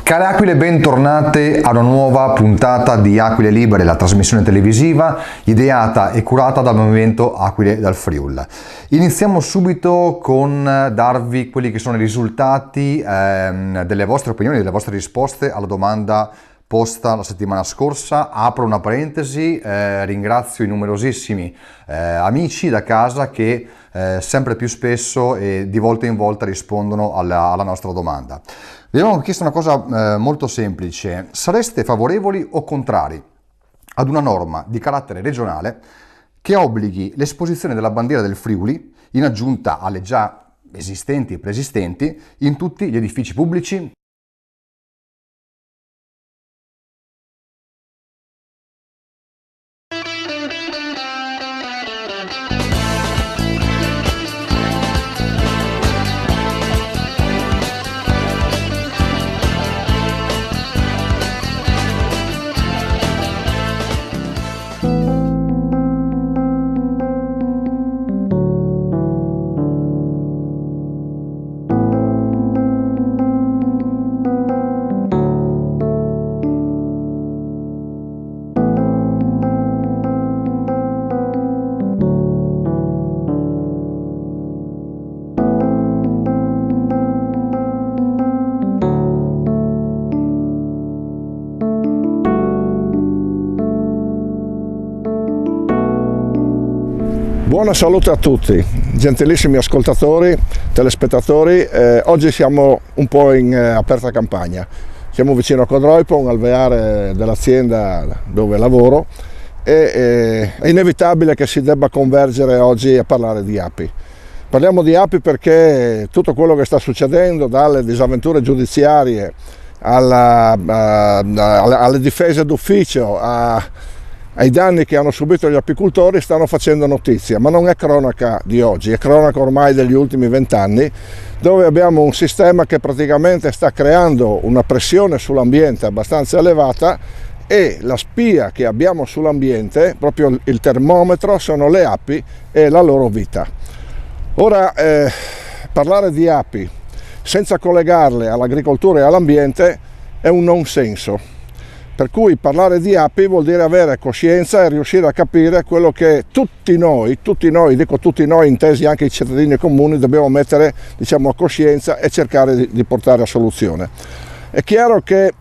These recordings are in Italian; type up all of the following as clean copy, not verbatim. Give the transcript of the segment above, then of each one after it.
Care Aquile, bentornate a una nuova puntata di Aquile Libere, la trasmissione televisiva ideata e curata dal Movimento Aquile dal Friul. Iniziamo subito con darvi quelli che sono i risultati delle vostre opinioni, delle vostre risposte alla domanda posta la settimana scorsa. Apro una parentesi, ringrazio i numerosissimi amici da casa che sempre più spesso e di volta in volta rispondono alla nostra domanda. Vi abbiamo chiesto una cosa molto semplice: sareste favorevoli o contrari ad una norma di carattere regionale che obblighi l'esposizione della bandiera del Friuli, in aggiunta alle già esistenti e preesistenti, in tutti gli edifici pubblici? Buona salute a tutti, gentilissimi ascoltatori, telespettatori. Oggi siamo un po' in aperta campagna. Siamo vicino a Codroipo, un alveare dell'azienda dove lavoro, e è inevitabile che si debba convergere oggi a parlare di api. Parliamo di api perché tutto quello che sta succedendo, dalle disavventure giudiziarie alle difese d'ufficio, ai danni che hanno subito gli apicoltori, stanno facendo notizia, ma non è cronaca di oggi, è cronaca ormai degli ultimi 20 anni, dove abbiamo un sistema che praticamente sta creando una pressione sull'ambiente abbastanza elevata, e la spia che abbiamo sull'ambiente, proprio il termometro, sono le api e la loro vita. Ora, parlare di api senza collegarle all'agricoltura e all'ambiente è un non senso. Per cui parlare di api vuol dire avere coscienza e riuscire a capire quello che tutti noi, dico tutti noi, intesi anche i cittadini comuni, dobbiamo mettere, a coscienza e cercare di portare a soluzione. È chiaro che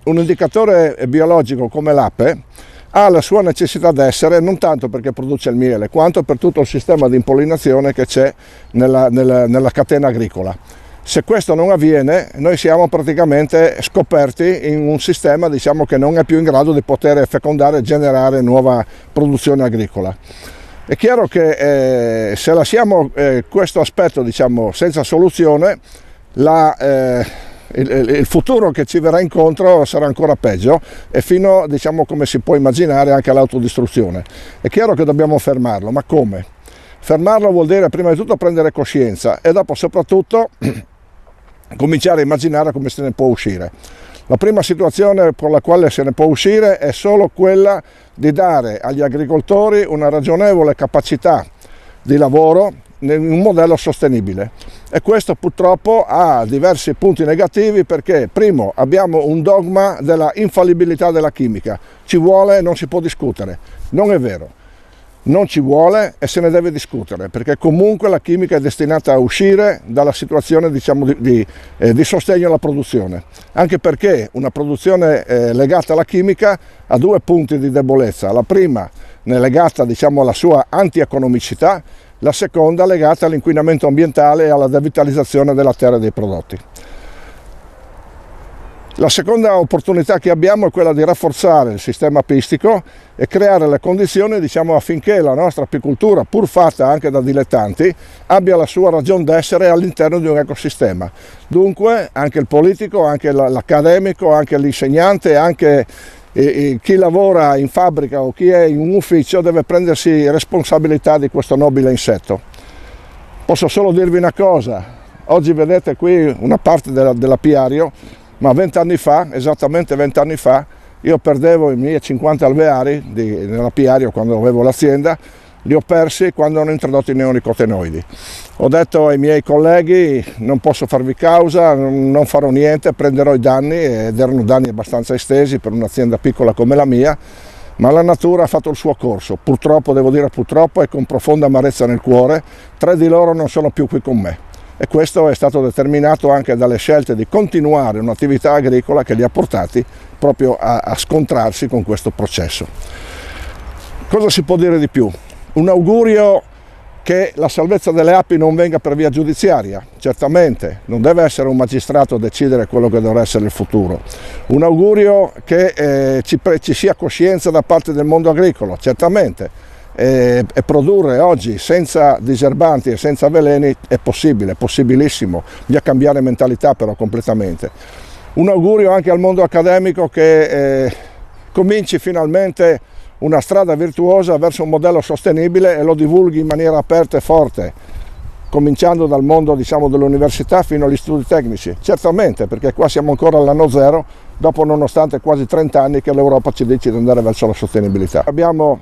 un indicatore biologico come l'ape ha la sua necessità d'essere, non tanto perché produce il miele, quanto per tutto il sistema di impollinazione che c'è nella catena agricola. Se questo non avviene, noi siamo praticamente scoperti in un sistema, che non è più in grado di poter fecondare e generare nuova produzione agricola. È chiaro che se lasciamo questo aspetto, senza soluzione, il futuro che ci verrà incontro sarà ancora peggio, e fino, come si può immaginare, anche all'autodistruzione. È chiaro che dobbiamo fermarlo, ma come? Fermarlo vuol dire prima di tutto prendere coscienza e dopo soprattutto cominciare a immaginare come se ne può uscire. La prima situazione con la quale se ne può uscire è solo quella di dare agli agricoltori una ragionevole capacità di lavoro in un modello sostenibile, e questo purtroppo ha diversi punti negativi, perché primo abbiamo un dogma della infallibilità della chimica: ci vuole e non si può discutere. Non è vero. Non ci vuole e se ne deve discutere, perché comunque la chimica è destinata a uscire dalla situazione di sostegno alla produzione, anche perché una produzione legata alla chimica ha due punti di debolezza. La prima è legata alla sua antieconomicità, la seconda legata all'inquinamento ambientale e alla devitalizzazione della terra e dei prodotti. La seconda opportunità che abbiamo è quella di rafforzare il sistema apistico e creare le condizioni, affinché la nostra apicoltura, pur fatta anche da dilettanti, abbia la sua ragion d'essere all'interno di un ecosistema. Dunque anche il politico, anche l'accademico, anche l'insegnante, anche chi lavora in fabbrica o chi è in un ufficio deve prendersi responsabilità di questo nobile insetto. Posso solo dirvi una cosa: oggi vedete qui una parte dell'apiario, ma 20 anni fa, esattamente 20 anni fa, io perdevo i miei 50 alveari nell'apiario quando avevo l'azienda, li ho persi quando hanno introdotto i neonicotinoidi. Ho detto ai miei colleghi: non posso farvi causa, non farò niente, prenderò i danni, ed erano danni abbastanza estesi per un'azienda piccola come la mia, ma la natura ha fatto il suo corso, purtroppo, devo dire purtroppo, e con profonda amarezza nel cuore. 3 di loro non sono più qui con me, e questo è stato determinato anche dalle scelte di continuare un'attività agricola che li ha portati proprio a scontrarsi con questo processo. Cosa si può dire di più? Un augurio: che la salvezza delle api non venga per via giudiziaria, certamente, non deve essere un magistrato a decidere quello che dovrà essere il futuro. Un augurio che ci sia coscienza da parte del mondo agricolo, certamente, e produrre oggi senza diserbanti e senza veleni è possibile, è possibilissimo, bisogna cambiare mentalità però completamente. Un augurio anche al mondo accademico che cominci finalmente una strada virtuosa verso un modello sostenibile e lo divulghi in maniera aperta e forte, cominciando dal mondo, diciamo, dell'università fino agli studi tecnici. Certamente, perché qua siamo ancora all'anno zero, dopo nonostante quasi 30 anni che l'Europa ci dice di andare verso la sostenibilità. Abbiamo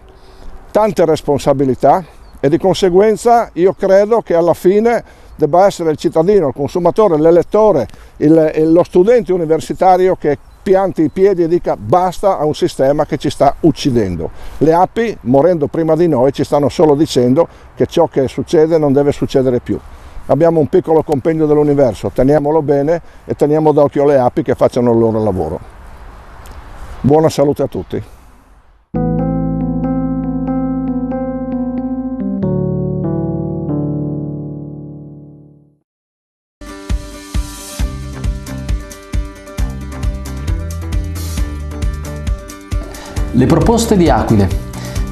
tante responsabilità e di conseguenza io credo che alla fine debba essere il cittadino, il consumatore, l'elettore, lo studente universitario che pianti i piedi e dica basta a un sistema che ci sta uccidendo. Le api, morendo prima di noi, ci stanno solo dicendo che ciò che succede non deve succedere più. Abbiamo un piccolo compendio dell'universo, teniamolo bene e teniamo d'occhio le api che facciano il loro lavoro. Buona salute a tutti. Le proposte di Aquile: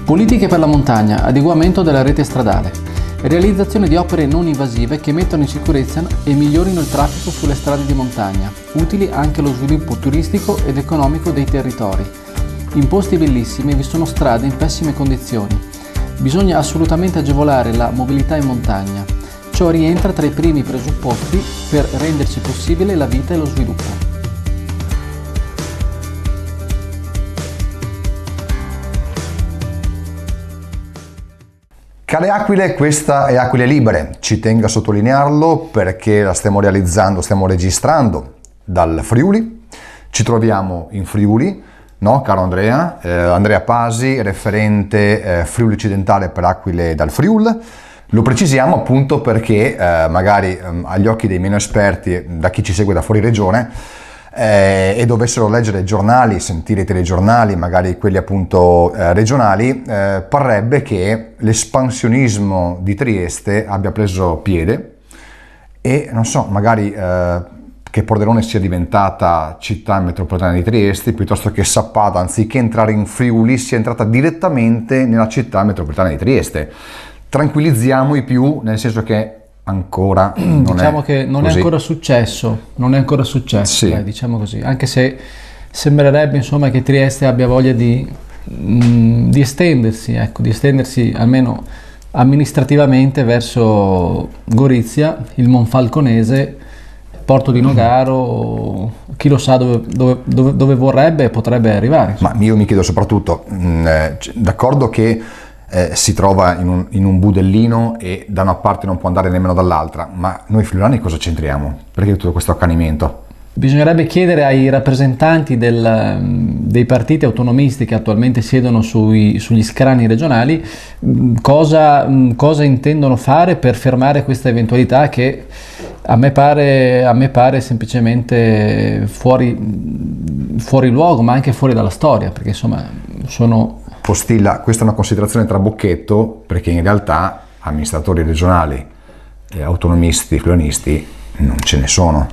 politiche per la montagna, adeguamento della rete stradale, realizzazione di opere non invasive che mettano in sicurezza e migliorino il traffico sulle strade di montagna, utili anche allo sviluppo turistico ed economico dei territori. In posti bellissimi vi sono strade in pessime condizioni. Bisogna assolutamente agevolare la mobilità in montagna. Ciò rientra tra i primi presupposti per renderci possibile la vita e lo sviluppo. Care Aquile, questa è Aquile Libere, ci tengo a sottolinearlo perché la stiamo realizzando, stiamo registrando dal Friuli, ci troviamo in Friuli, no caro Andrea? Andrea Pasi, referente Friuli Occidentale per Aquile dal Friul. Lo precisiamo appunto perché magari agli occhi dei meno esperti, da chi ci segue da fuori regione, e dovessero leggere i giornali, sentire i telegiornali, magari quelli appunto regionali, parrebbe che l'espansionismo di Trieste abbia preso piede e non so, magari che Pordenone sia diventata città metropolitana di Trieste, piuttosto che Sappada, anziché entrare in Friuli, sia entrata direttamente nella città metropolitana di Trieste. Tranquillizziamo i più, nel senso che ancora non diciamo è che non così. È ancora successo, non è ancora successo, sì. Diciamo così, anche se sembrerebbe insomma che Trieste abbia voglia di estendersi, ecco, di estendersi almeno amministrativamente verso Gorizia, il Monfalconese, Porto di Nogaro, chi lo sa dove vorrebbe e potrebbe arrivare. Ma io mi chiedo soprattutto, d'accordo che si trova in un budellino e da una parte non può andare nemmeno dall'altra, ma noi friulani cosa c'entriamo? Perché tutto questo accanimento? Bisognerebbe chiedere ai rappresentanti dei partiti autonomisti che attualmente siedono sugli scranni regionali cosa intendono fare per fermare questa eventualità che a me pare semplicemente fuori luogo, ma anche fuori dalla storia, perché insomma sono... Postilla, questa è una considerazione trabocchetto, perché in realtà amministratori regionali, autonomisti, friulanisti non ce ne sono.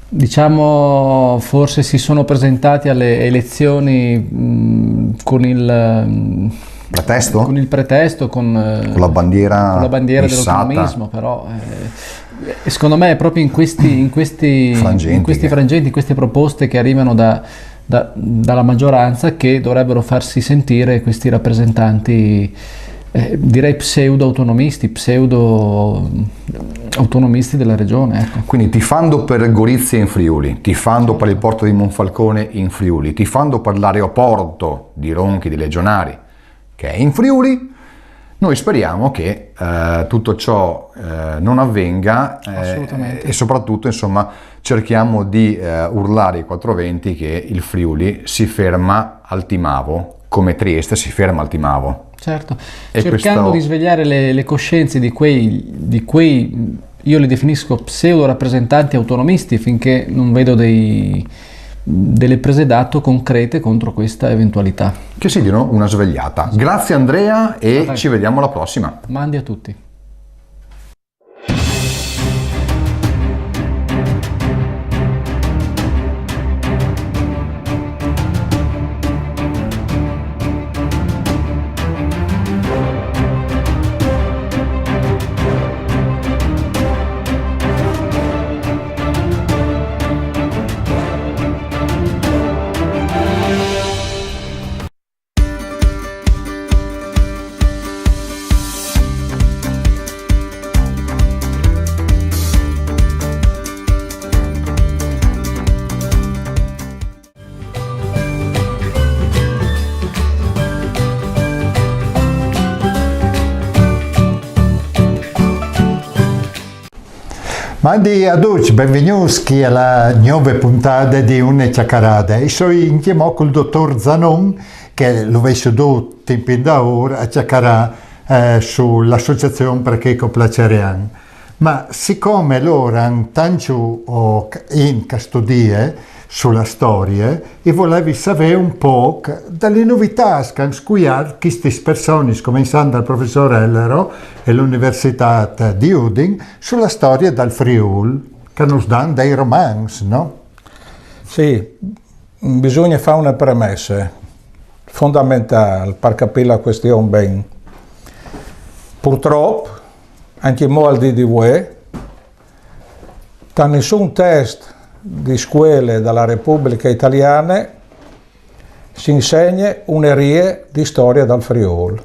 Diciamo, forse si sono presentati alle elezioni con il pretesto, con la bandiera dell'autonomismo, però secondo me è proprio in questi frangenti, in queste proposte che arrivano dalla maggioranza che dovrebbero farsi sentire questi rappresentanti, direi pseudo-autonomisti della regione. Ecco. Quindi tifando per Gorizia in Friuli, tifando per il porto di Monfalcone in Friuli, tifando per l'aeroporto di Ronchi di Legionari che è in Friuli, Noi speriamo che tutto ciò non avvenga e soprattutto insomma cerchiamo di urlare ai 420 che il Friuli si ferma al Timavo, come Trieste si ferma al Timavo. Certo, e cercando di svegliare le coscienze di quei, io li definisco pseudo rappresentanti autonomisti, finché non vedo delle prese d'atto concrete contro questa eventualità. Che si diano una svegliata. Grazie Andrea e ci vediamo alla prossima. Mandi a tutti. Mandi a tutti, benvenuti alla nuova puntata di Una Chiacchierata. E sono insieme con il dottor Zanon, che lo vedo tempo da ora a chiacchierare sull'associazione perché complaceriamo. Ma siccome loro hanno tanto in custodie sulla storia e volevi sapere un po' dalle novità che hanno scuiato queste persone, cominciando dal professor Ellero e l'Università di Udine, sulla storia del Friuli, che nos danno dei romanzi, no? Sì, bisogna fare una premessa fondamentale per capire la questione bene. Purtroppo, anche molti di voi, da nessun test di scuole della Repubblica Italiana si insegna un'eria di storia dal Friuli.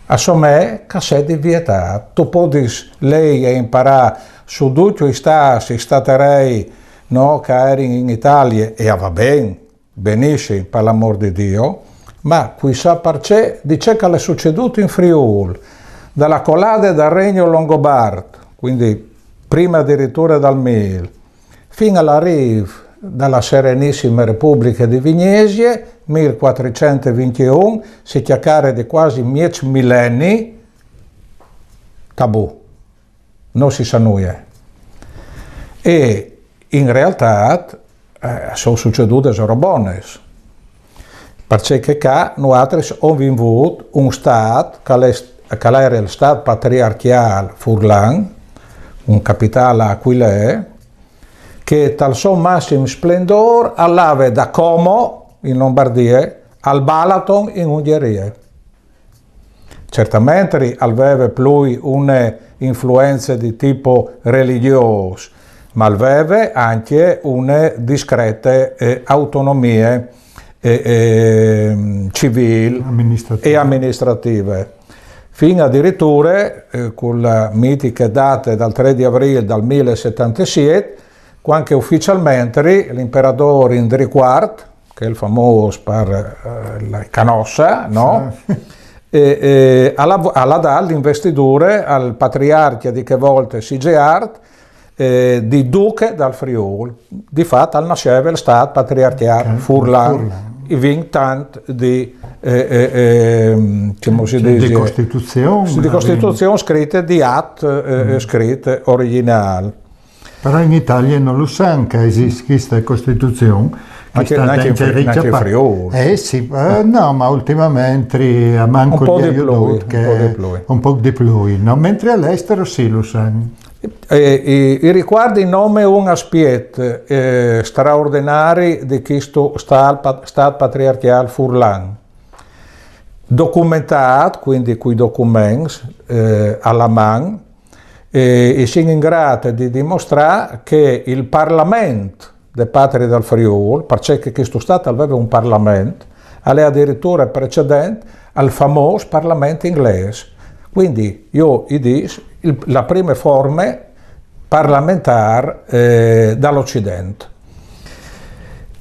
A me che è vietato. Tu puoi lei imparare su tutti i staterei, no, che erano in Italia e va bene, benissimo, per l'amor di Dio, ma qui sa perché dice che è succeduto in Friuli, dalla collada del Regno Longobardo, quindi prima addirittura dal 1000, fino all'arrivo dalla Serenissima Repubblica di Vignesie, 1421, si chiacchiera di quasi 10 millenni, tabù, non si sa nulla. E in realtà sono succedute cose buone, perché noi abbiamo avuto un Stato che era il Stato patriarcale Furlan, un capitale Aquilè, che dal suo massimo splendore all'ave da Como in Lombardia al Balaton in Ungheria. Certamente aveva più un'influenza di tipo religioso, ma aveva anche una discreta autonomia civile e amministrativa. Fino addirittura con la mitica data del 3 di aprile del 1077, quando ufficialmente l'imperatore Indrico IV, che è il famoso per la canossa, no? alla dato l'investitura al patriarca di che volte Sigeart di duce dal Friuli. Di fatto nasceva il Stato patriarcale Furlan, e vinc tant di Costituzione scritte di atti scritte originali. Però in Italia non lo sanno che esiste questa Costituzione. Anche in Friuli. Sì, no, ma ultimamente a manco di aiuto, un po' di più, no? Mentre all'estero sì lo sanno. I riguardi in nome un aspetto straordinario di questo Stato patriarcale Furlan. Documentato, quindi quei documenti alla mano, e sono in grado di dimostrare che il Parlamento dei Patri del Friuli, perché questo Stato aveva un Parlamento, è addirittura precedente al famoso Parlamento inglese. Quindi io dico la prima forma parlamentare dall'Occidente.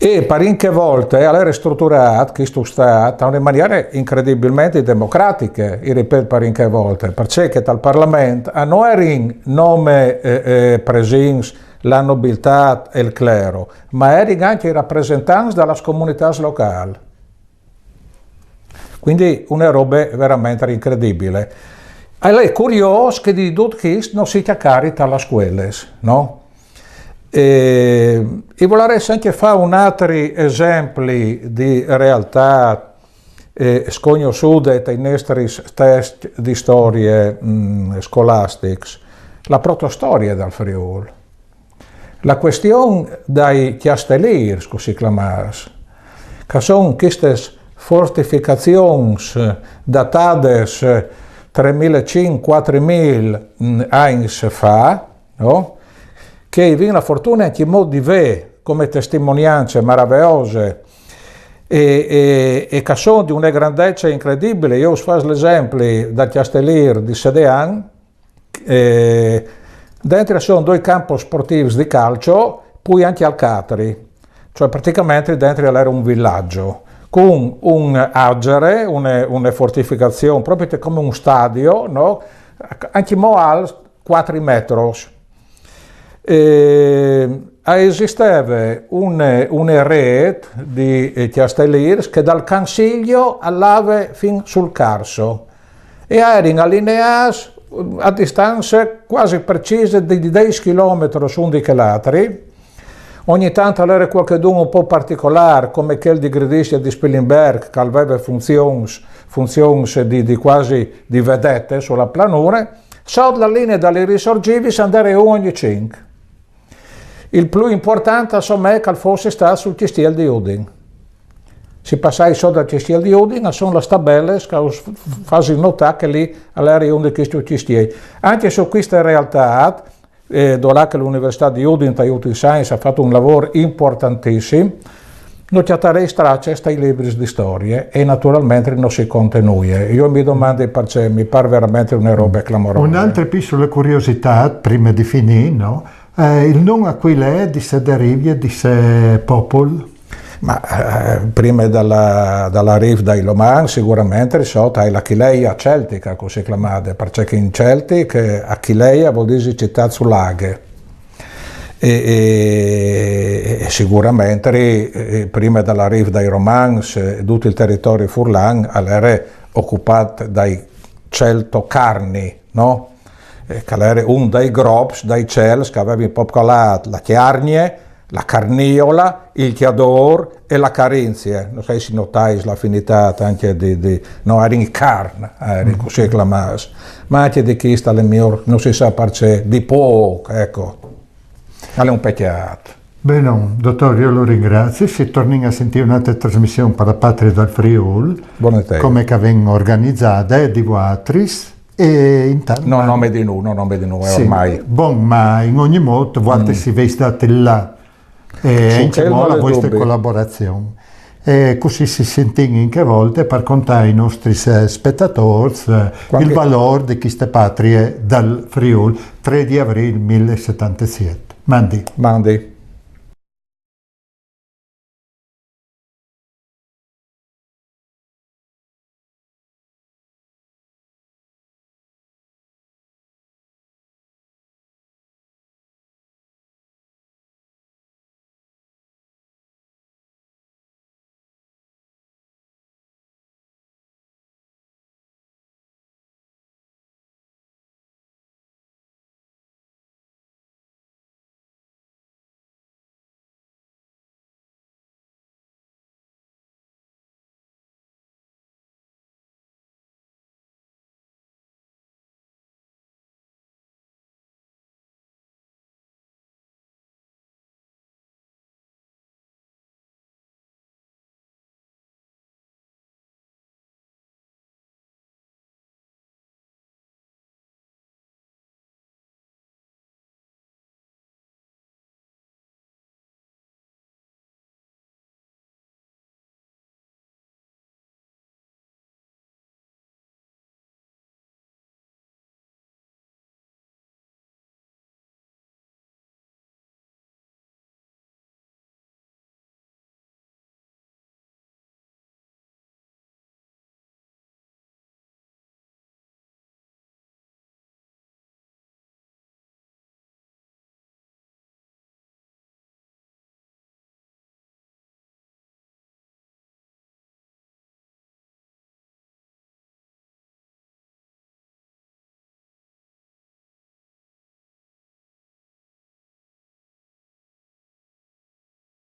E parecchie volte era ristrutturato questo Stato in maniera incredibilmente democratica, e ripeto parecchie volte, perché dal Parlamento non erano nome presenti la nobiltà e il clero, ma erano anche i rappresentanti delle comunità locali. Quindi una roba veramente incredibile. E è curioso che di tutto questo non si chiacchieri alle scuole, no? E vorrei anche fare un altro esempio di realtà sconosciute ai nostri test di storie scolastiche, la protostoria del Friuli. La questione dei castellieri, così chiamati, che sono queste fortificazioni datate 3.500-4.000 anni fa, no? Che abbiamo la fortuna anche di vedere come testimonianze meravigliose e che sono di una grandezza incredibile. Io faccio l'esempio del Castellier di Sedean, dentro sono 2 campi sportivi di calcio, poi anche al Catri, cioè praticamente dentro era un villaggio, con un agere, una fortificazione, proprio come un stadio, no? Anche al 4 metri. Esisteva una rete di castellieri che dal Cansiglio all'ave fin sul Carso e erano allineati a distanze quasi precise di 10 km su di chilometri. Ogni tanto era qualcuno un po' particolare, come quel di Grediscia di Spillenberg, che aveva funzioni di quasi di vedette sulla pianura. Sotto la linea dalle risorgivi si andava ogni 5. Il più importante insomma è che fosse stato sul Castiel di Udin. Si passai sotto al Castiel di Udin, sono le tabelle che fanno notare che lì era uno di questi castieli. Anche su questa realtà, dove che l'Università di Udin, Youth Science, ha fatto un lavoro importantissimo, non c'è tracce stai libri di storie e naturalmente non si continua. Io mi domando perché mi pare veramente una roba clamorosa. Un'altra piccola curiosità, prima di finire, no? Il nome a cui lei di se deriva di se popolo? Ma prima dalla riva dei Loman sicuramente sotto hai l'Achileia celtica, così chiamata, perché in Celtic Achileia vuol dire città sul lago. E sicuramente prima dalla riva dei Romans tutto il territorio furlan era occupato dai celtocarni, no? Che era uno dei groups, dei cels che aveva popolato la Chiarnie, la Carniola, il Chiador e la Carinzia. Non so se notai l'affinità anche no, era in carne, così chiamati. Ma anche di chi sta le mie, non si sa perché, di poco, ecco. È un peccato. Bene, dottore, io lo ringrazio. Si torna a sentire un'altra trasmissione per la patria del Friuli, come che vengono organizzate di Vuatris. E intanto non nome di noi sì, ormai. Buon, ma in ogni modo, volte si vede state là e anche la vostra collaborazione. E così si sente anche volte per contare ai nostri spettatori il valore di queste patrie dal Friuli 3 di aprile 1077. Mandi.